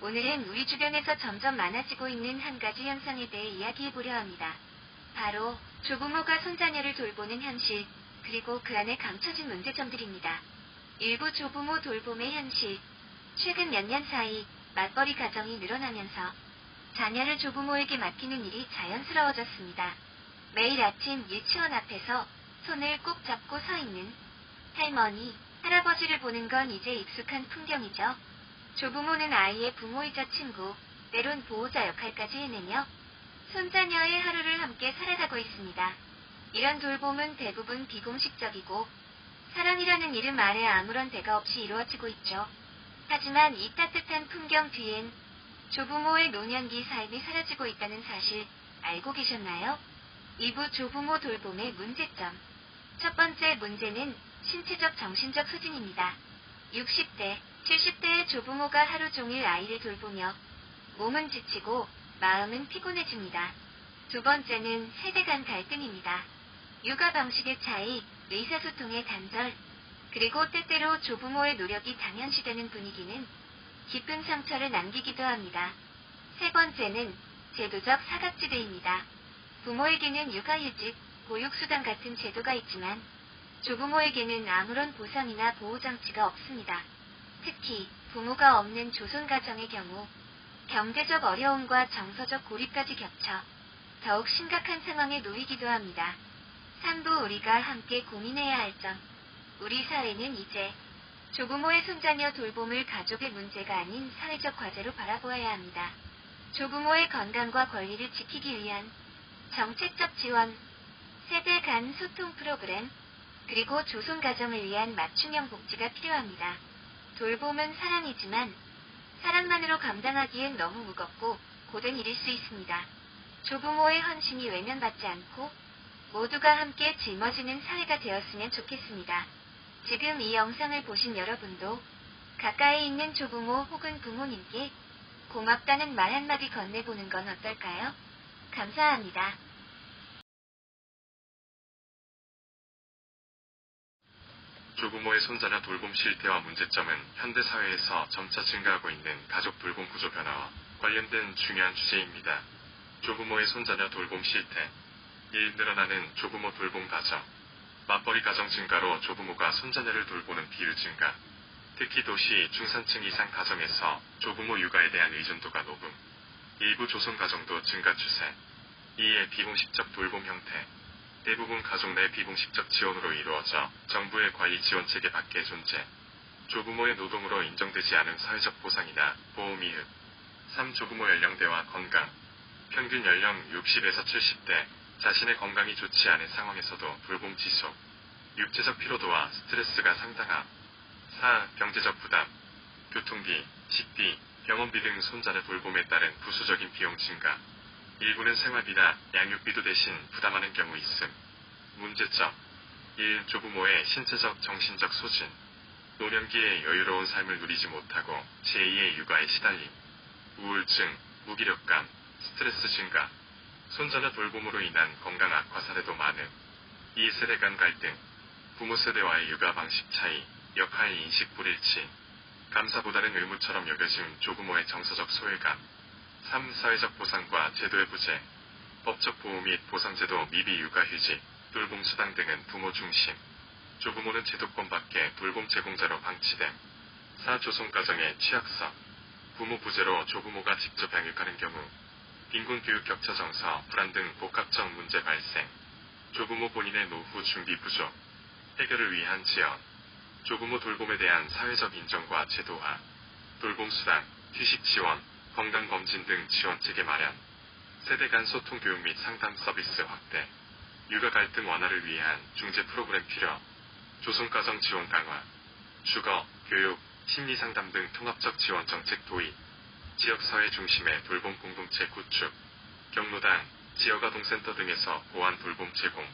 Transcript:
오늘은 우리 주변에서 점점 많아지고 있는 한 가지 현상에 대해 이야기해보려 합니다. 바로 조부모가 손자녀를 돌보는 현실, 그리고 그 안에 감춰진 문제점들입니다. 일부 조부모 돌봄의 현실. 최근 몇 년 사이 맞벌이 가정이 늘어나면서 자녀를 조부모에게 맡기는 일이 자연스러워졌습니다. 매일 아침 유치원 앞에서 손을 꼭 잡고 서 있는 할머니, 할아버지를 보는 건 이제 익숙한 풍경이죠. 조부모는 아이의 부모이자 친구, 때론 보호자 역할까지 해내며 손자녀의 하루를 함께 살아가고 있습니다. 이런 돌봄은 대부분 비공식적이고 사랑이라는 이름 아래 아무런 대가 없이 이루어지고 있죠. 하지만 이 따뜻한 풍경 뒤엔 조부모의 노년기 삶이 사라지고 있다는 사실 알고 계셨나요? 일부 조부모 돌봄의 문제점. 첫 번째 문제는 신체적 정신적 소진입니다. 60대, 70대의 조부모가 하루 종일 아이를 돌보며 몸은 지치고 마음은 피곤해집니다. 두 번째는 세대 간 갈등입니다. 육아 방식의 차이, 의사소통의 단절, 그리고 때때로 조부모의 노력이 당연시되는 분위기는 깊은 상처를 남기기도 합니다. 세 번째는 제도적 사각지대입니다. 부모에게는 육아휴직, 보육수당 같은 제도가 있지만 조부모에게는 아무런 보상이나 보호장치가 없습니다. 특히 부모가 없는 조손가정의 경우 경제적 어려움과 정서적 고립까지 겹쳐 더욱 심각한 상황에 놓이기도 합니다. 3부 우리가 함께 고민해야 할 점. 우리 사회는 이제 조부모의 손자녀 돌봄을 가족의 문제가 아닌 사회적 과제로 바라보아야 합니다. 조부모의 건강과 권리를 지키기 위한 정책적 지원, 세대 간 소통 프로그램, 그리고 조손가정을 위한 맞춤형 복지가 필요합니다. 돌봄은 사랑이지만 사랑만으로 감당하기엔 너무 무겁고 고된 일일 수 있습니다. 조부모의 헌신이 외면받지 않고 모두가 함께 짊어지는 사회가 되었으면 좋겠습니다. 지금 이 영상을 보신 여러분도 가까이 있는 조부모 혹은 부모님께 고맙다는 말 한마디 건네보는 건 어떨까요? 감사합니다. 조부모의 손자녀 돌봄 실태와 문제점은 현대사회에서 점차 증가하고 있는 가족 돌봄 구조 변화와 관련된 중요한 주제입니다. 조부모의 손자녀 돌봄 실태. 1. 늘어나는 조부모 돌봄 가정. 맞벌이 가정 증가로 조부모가 손자녀를 돌보는 비율 증가. 특히 도시 중산층 이상 가정에서 조부모 육아에 대한 의존도가 높음. 일부 조손 가정도 증가 추세. 2의 비공식적 돌봄 형태. 대부분 가족 내 비공식적 지원으로 이루어져 정부의 관리 지원 체계 밖의 존재. 조부모의 노동으로 인정되지 않은 사회적 보상이나 보호 미흡. 3. 조부모 연령대와 건강. 평균 연령 60에서 70대, 자신의 건강이 좋지 않은 상황에서도 돌봄 지속. 육체적 피로도와 스트레스가 상당함. 4. 경제적 부담. 교통비, 식비, 병원비 등 손자녀 돌봄에 따른 부수적인 비용 증가. 일부는 생활비나 양육비도 대신 부담하는 경우 있음. 문제점. 1. 조부모의 신체적 정신적 소진. 노년기에 여유로운 삶을 누리지 못하고 제2의 육아에 시달림. 우울증, 무기력감, 스트레스 증가. 손자녀 돌봄으로 인한 건강 악화 사례도 많음. 2. 세대 간 갈등. 부모 세대와의 육아 방식 차이, 역할 인식 불일치. 감사보다는 의무처럼 여겨짐 조부모의 정서적 소외감. 3. 사회적 보상과 제도의 부재. 법적 보호 및 보상제도 미비 육아휴직, 돌봄수당 등은 부모 중심. 조부모는 제도권 밖에 돌봄 제공자로 방치됨. 4. 조손가정의 취약성. 부모 부재로 조부모가 직접 양육하는 경우. 빈곤 교육 격차 정서, 불안 등 복합적 문제 발생. 조부모 본인의 노후 준비 부족. 해결을 위한 지원. 조부모 돌봄에 대한 사회적 인정과 제도화. 돌봄수당, 휴식 지원, 건강검진 등 지원체계 마련. 세대 간 소통 교육 및 상담 서비스 확대. 육아 갈등 완화를 위한 중재 프로그램 필요. 조손가정 지원 강화. 주거, 교육, 심리상담 등 통합적 지원 정책 도입. 지역사회 중심의 돌봄 공동체 구축. 경로당, 지역아동센터 등에서 보완 돌봄 제공.